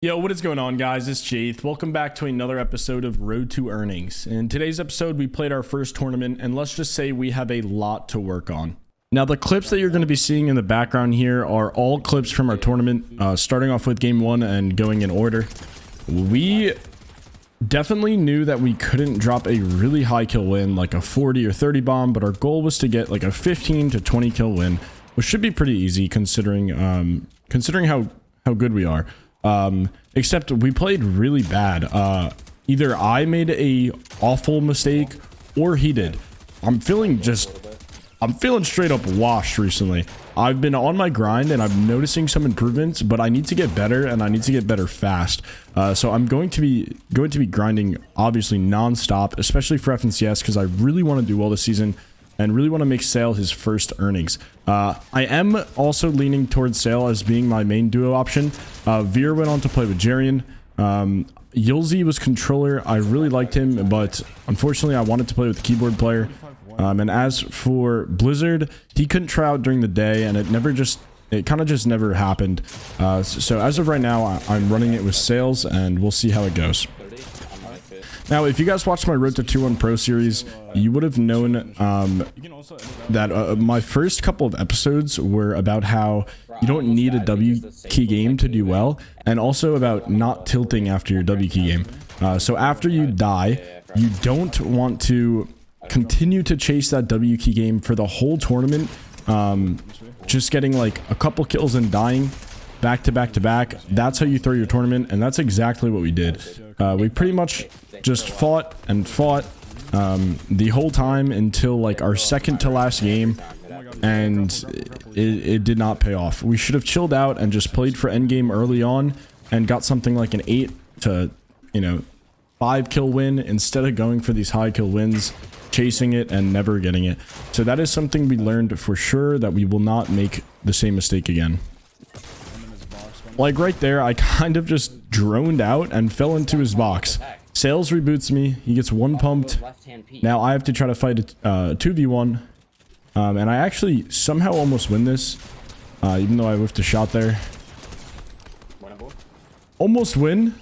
Yo, what is going on, guys? It's Jayth. Welcome back to another episode of Road to Earnings. In today's episode, we played our first tournament, and let's just say we have a lot to work on. Now, the clips that you're going to be seeing in the background here are all clips from our tournament, starting off with game one and going in order. We definitely knew that we couldn't drop a really high kill win, like a 40 or 30 bomb, but our goal was to get like a 15 to 20 kill win, which should be pretty easy considering how good we are. Except we played really bad. Either I made a awful mistake or he did. I'm feeling straight up washed recently. I've been on my grind and I'm noticing some improvements, but I need to get better and I need to get better fast. So I'm going to be grinding obviously non-stop, especially for FNCS, because I really want to do well this season and really want to make Sale his first earnings. I am also leaning towards Sale as being my main duo option. Veer went on to play with Jarian. Yulzy was controller. I really liked him, but unfortunately I wanted to play with the keyboard player. And as for Blizzard, he couldn't try out during the day, and it kind of just never happened. So as of right now, I'm running it with Sales, and we'll see how it goes. Now, if you guys watched my Road to 2-1 Pro series, you would have known that my first couple of episodes were about how you don't need a W key game to do well, and also about not tilting after your W key game. So after you die, you don't want to continue to chase that W key game for the whole tournament, just getting like a couple kills and dying back to back to back. That's how you throw your tournament, and that's exactly what we did. We pretty much just fought and fought the whole time until like our second to last game, and it did not pay off. We should have chilled out and just played for endgame early on and got something like an 8 to 5 kill win instead of going for these high kill wins, chasing it and never getting it. So that is something we learned for sure, that we will not make the same mistake again. Like right there, I kind of just droned out and fell into his box. Sales reboots me. He gets one pumped. Now I have to try to fight a 2v1. And I actually somehow almost win this, even though I whiffed a shot there. Almost win.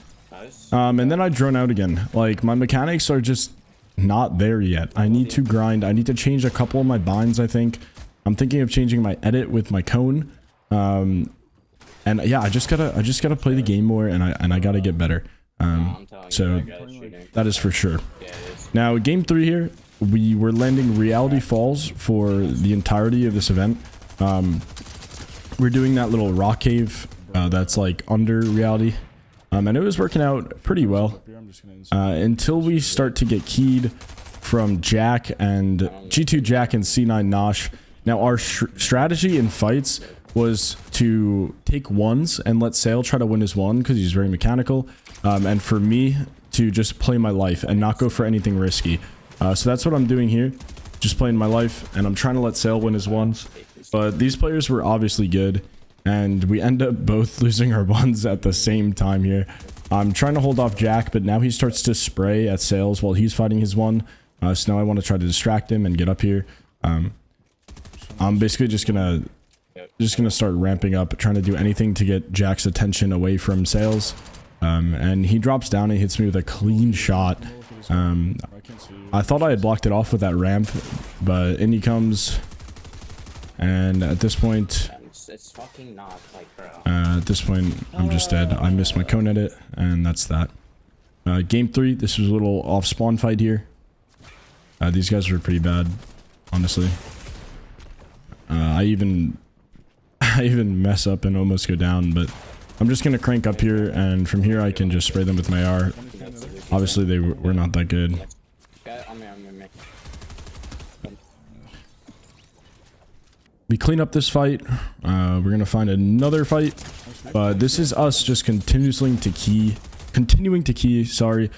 And then I drone out again. Like, my mechanics are just not there yet. I need to grind. I need to change a couple of my binds, I think. I'm thinking of changing my edit with my cone. And yeah, I just gotta play the game more, and I gotta get better. So that is for sure. Now, game 3 here, we were landing Reality Falls for the entirety of this event. We're doing that little rock cave that's like under Reality, and it was working out pretty well until we start to get keyed from Jack and G2 Jack and C9 Nosh. Now, our strategy in fights was to take ones and let Sale try to win his one because he's very mechanical, and for me to just play my life and not go for anything risky. So that's what I'm doing here, just playing my life, and I'm trying to let Sale win his ones. But these players were obviously good, and we end up both losing our ones at the same time here. I'm trying to hold off Jack, but now he starts to spray at Sales while he's fighting his one. So now I want to try to distract him and get up here. I'm basically just gonna start ramping up, trying to do anything to get Jack's attention away from Sales. And he drops down and hits me with a clean shot. I thought I had blocked it off with that ramp, but in he comes. And at this point, I'm just dead. I missed my cone edit, and that's that. Game 3, this was a little off spawn fight here. These guys were pretty bad, honestly. I even mess up and almost go down, but I'm just gonna crank up here, and from here I can just spray them with my R. Obviously they were not that good. We clean up this fight. We're gonna find another fight, but this is us just continuing to key, sorry,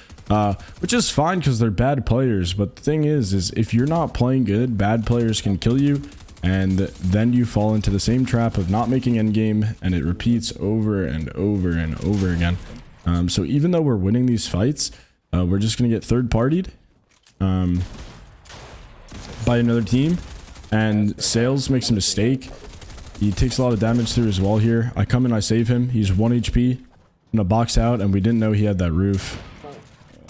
which is fine because they're bad players. But the thing is if you're not playing good, bad players can kill you, and then you fall into the same trap of not making endgame, and it repeats over and over and over again. So even though we're winning these fights, we're just gonna get third-partied by another team, and Sales makes a mistake. He takes a lot of damage through his wall here. I come in, I save him. He's 1 HP. gonna box out, and we didn't know he had that roof.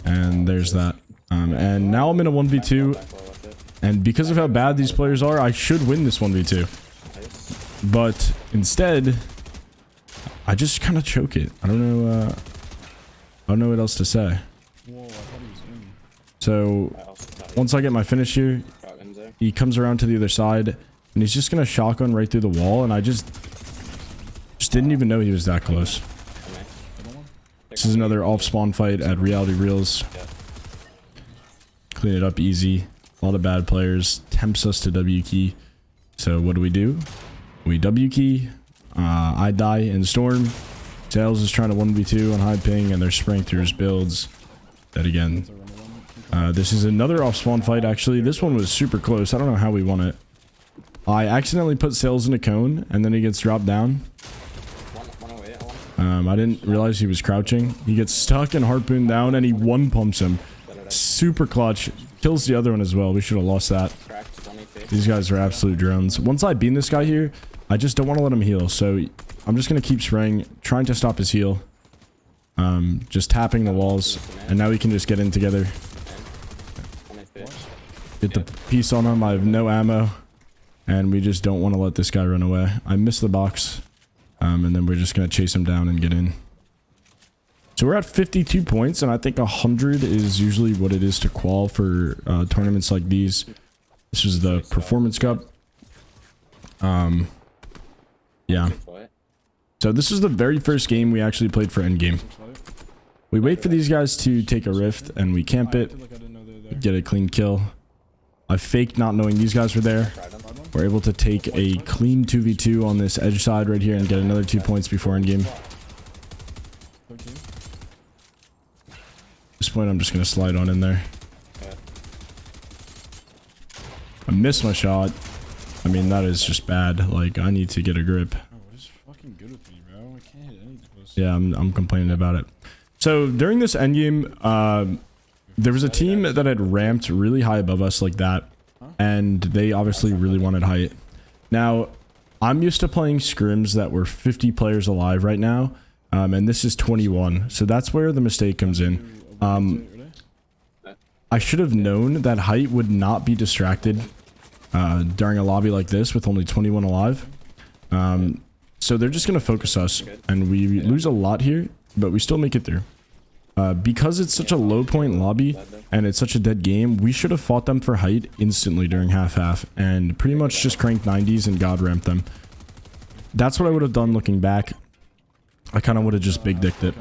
And there's that. And now I'm in a 1v2. And because of how bad these players are, I should win this 1v2. But instead, I just kind of choke it. I don't know what else to say. So once I get my finish here, he comes around to the other side, and he's just gonna shotgun right through the wall, and I just didn't even know he was that close. This is another off spawn fight at Reality Reels. Clean it up easy. A lot of bad players. Tempts us to W key. So what do? We W key. I die in storm. Tails is trying to 1v2 on high ping, and they're spraying through his builds. That again. This is another off spawn fight actually. This one was super close. I don't know how we won it. I accidentally put Sails in a cone, and then he gets dropped down. I didn't realize he was crouching. He gets stuck and harpooned down, and he one pumps him. Super clutch. Kills the other one as well. We should have lost that. These guys are absolute drones. Once I beam this guy here, I just don't want to let him heal. So I'm just going to keep spraying, trying to stop his heal. Just tapping the walls. And now we can just get in together. Get the piece on him. I have no ammo. And we just don't want to let this guy run away. I missed the box. And then we're just going to chase him down and get in. So we're at 52 points, and I think 100 is usually what it is to qual for tournaments like these. This was the Performance Cup. Yeah. So this is the very first game we actually played for endgame. We wait for these guys to take a rift, and we camp it. Get a clean kill. I faked not knowing these guys were there. We're able to take a clean 2v2 on this edge side right here and get another 2 points before endgame. At this point, I'm just going to slide on in there. I missed my shot. I mean, that is just bad. Like, I need to get a grip. What is fucking good with me, bro? I can't hit anything close. Yeah, I'm complaining about it. So, during this endgame, there was a team that had ramped really high above us like that. And they obviously really wanted height. Now, I'm used to playing scrims that were 50 players alive right now. And this is 21. So that's where the mistake comes in. I should have known that height would not be distracted during a lobby like this with only 21 alive. So they're just going to focus us. And we lose a lot here, but we still make it through. Because it's such a low point lobby and it's such a dead game, we should have fought them for height instantly during half-half and pretty much just cranked 90s and god ramped them. That's what I would have done looking back. I kind of would have just big dicked it.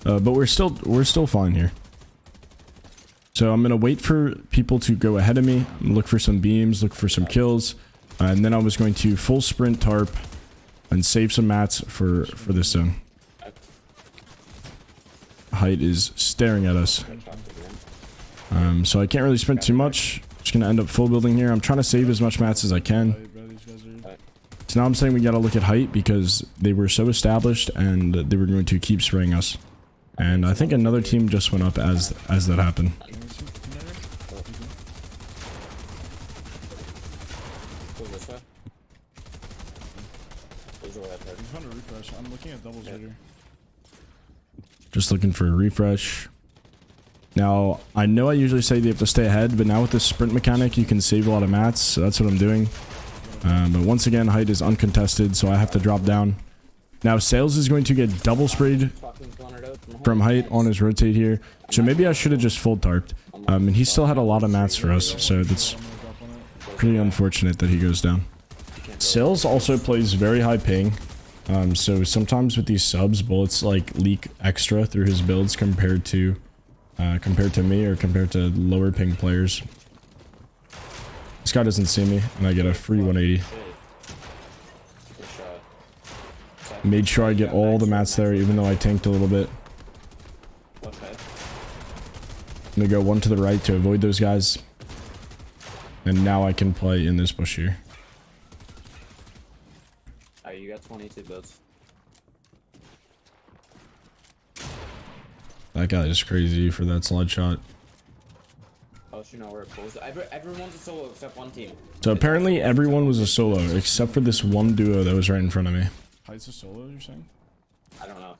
But we're still fine here. So I'm going to wait for people to go ahead of me, look for some beams, look for some kills, and then I was going to full sprint tarp and save some mats for this zone. Height is staring at us. So I can't really sprint too much. Just gonna end up full building here. I'm trying to save as much mats as I can. So now I'm saying we gotta look at height because they were so established and they were going to keep spraying us. And I think another team just went up as that happened. I'm looking at doubles later. Just looking for a refresh. Now, I know I usually say they have to stay ahead, but now with this sprint mechanic, you can save a lot of mats, so that's what I'm doing. But once again, height is uncontested, so I have to drop down. Now, Sails is going to get double sprayed from height on his rotate here, so maybe I should have just full tarped. And he still had a lot of mats for us, so that's pretty unfortunate that he goes down. Sails also plays very high ping. So sometimes with these subs, bullets like leak extra through his builds compared to me or compared to lower ping players. This guy doesn't see me, and I get a free 180. Made sure I get all the mats there, even though I tanked a little bit. I'm gonna go one to the right to avoid those guys. And now I can play in this bush here. You got 22 builds. That guy is crazy for that slide shot. Oh, you know where it goes. Everyone's a solo except one team. So apparently everyone was a solo except for this one duo that was right in front of me. Height's a solo, you're saying? I don't know.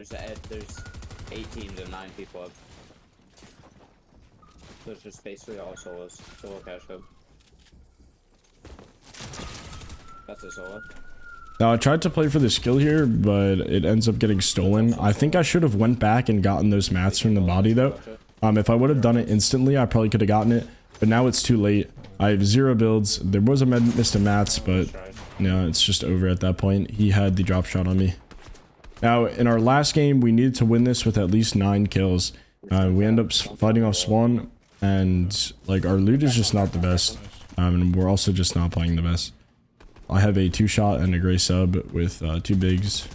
there's 8 teams and 9 people up. So it's just basically all solos. Solo cash hub. That's a solo. Now I tried to play for the skill here, but it ends up getting stolen. I think I should have went back and gotten those mats from the body though. If I would have done it instantly, I probably could have gotten it, but now it's too late. I have 0 builds. There was a missed a mats, but no, it's just over at that point. He had the drop shot on me. Now in our last game, we needed to win this with at least 9 kills. We end up fighting off spawn, and like our loot is just not the best, and we're also just not playing the best. I have a 2-shot and a gray sub with 2 bigs.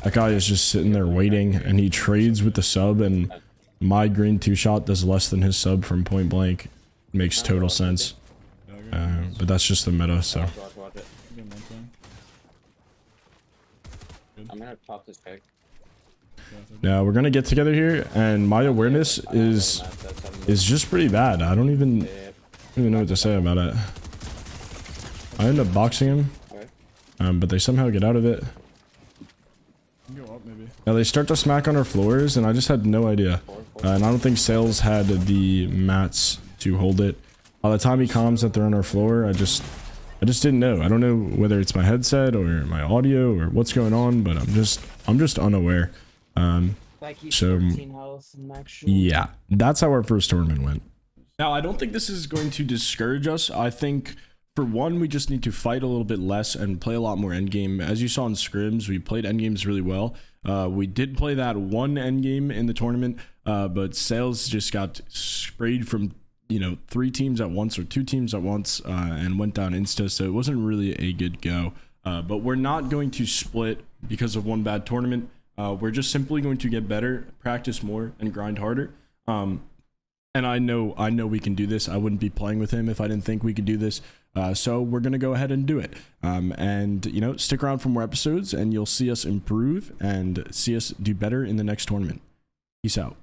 That guy is just sitting there waiting, and he trades with the sub, and my green 2-shot does less than his sub from point blank. Makes total sense. But that's just the meta, so. I'm gonna pop this pick. Now we're gonna get together here, and my awareness is just pretty bad. I don't even know what to say about it. I end up boxing him, but they somehow get out of it. Go up maybe. Now they start to smack on our floors, and I just had no idea. And I don't think Sales had the mats to hold it. By the time he comms that they're on our floor, I just didn't know. I don't know whether it's my headset or my audio or what's going on, but I'm just unaware. So yeah, that's how our first tournament went. Now I don't think this is going to discourage us. I think for one, we just need to fight a little bit less and play a lot more endgame. As you saw in scrims, we played endgames really well. We did play that one endgame in the tournament, but Sales just got sprayed from 3 teams at once or 2 teams at once, and went down insta, so it wasn't really a good go. But we're not going to split because of one bad tournament. We're just simply going to get better, practice more, and grind harder. And I know we can do this. I wouldn't be playing with him if I didn't think we could do this. So we're going to go ahead and do it. And stick around for more episodes, and you'll see us improve and see us do better in the next tournament. Peace out.